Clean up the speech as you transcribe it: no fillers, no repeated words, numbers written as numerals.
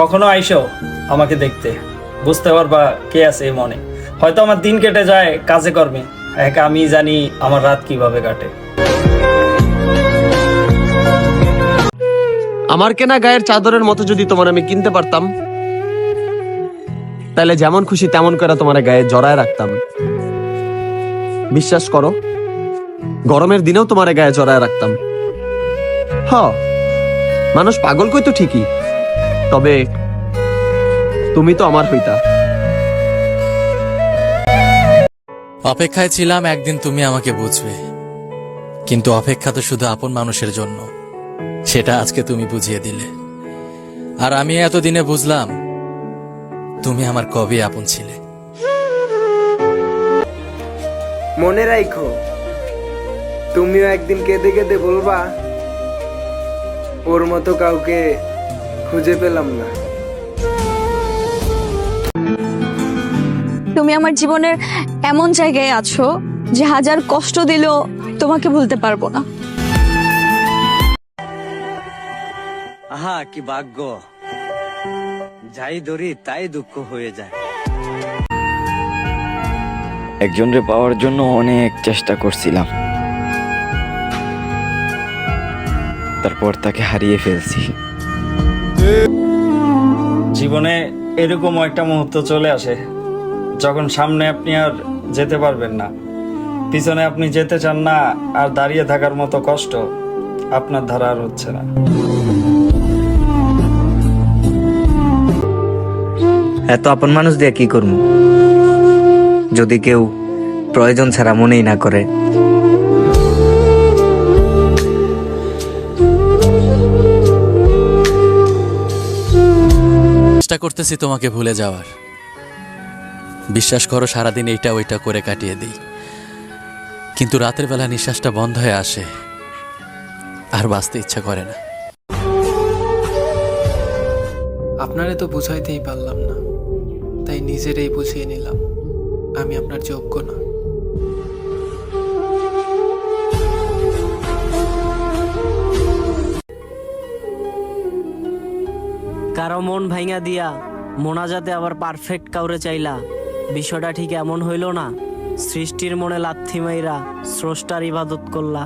কখনো আইসো আমাকে দেখতে, বুঝতে পারবা কে আছে এই মনে। হয়তো আমার দিন কেটে যায় কাজে কর্মে, একা আমি জানি আমার রাত কিভাবে কাটে। আমার কেনা গায়ের চাদরের মতো যদি তোমার আমি কিনতে পারতাম, তাহলে যেমন খুশি তেমন করে তোমার গায়ে জড়ায় রাখতাম। বিশ্বাস করো, গরমের দিনেও তোমার গায়ে জড়ায় রাখতাম। হ, মানুষ পাগল কই তো ঠিকই, তবে তুমি তো আমার হইতা। অপেক্ষায় ছিলাম একদিন তুমি আমাকে বুঝবে, কিন্তু অপেক্ষা তো শুধু আপন মানুষের জন্য, সেটা আজকে তুমি বুঝিয়ে দিলে। আর আমি এতদিনে বুঝলাম তুমি আমার কবে আপন ছিলে। মনে রাখো, তুমিও একদিন কেঁদে কেঁদে বলবা ওর মতো কাউকে খুঁজে পেলাম না। তুমি আমার জীবনের এমন জায়গায় আছো যে হাজার কষ্ট দিলেও তোমাকে ভুলতে পারবো না। আহা কি ভাগ্য, যাই ধরি তাই দুঃখ হয়ে যায়। একজনরে পাওয়ার জন্য অনেক চেষ্টা করছিলাম, তারপর তাকে হারিয়ে ফেলছি। জীবনে এরকম একটা মুহূর্ত চলে আসে যখন সামনে আপনি আর যেতে পারবেন না, পিছনে আপনি যেতে চান না, আর দাঁড়িয়ে থাকার মতো কষ্ট আপনার ধারা আর হচ্ছে না। এত আপন মানুষ দিয়ে কি করবো যদি কেউ প্রয়োজন ছাড়া মনেই না করে। চেষ্টা করতেছি তোমাকে ভুলে যাওয়ার। বিশ্বাস করো, সারাদিন এইটা ওইটা করে কাটিয়ে দিই, কিন্তু রাতের বেলা নিঃশ্বাসটা বন্ধ হয়ে আসে, আর বাঁচতে ইচ্ছা করে না। আপনারে তো বুঝাইতেই পারলাম না, তাই নিজেরই বুঝিয়ে নিলাম আমি আপনার যোগ্য না। কারো মন ভাঙা দিয়া মোনাজাতে আবার পারফেক্ট কাউরে চাইলা, বিষয়টা ঠিক এমন হইল না। সৃষ্টির মনে লাথি মাইরা স্রষ্টার ইবাদত করলা।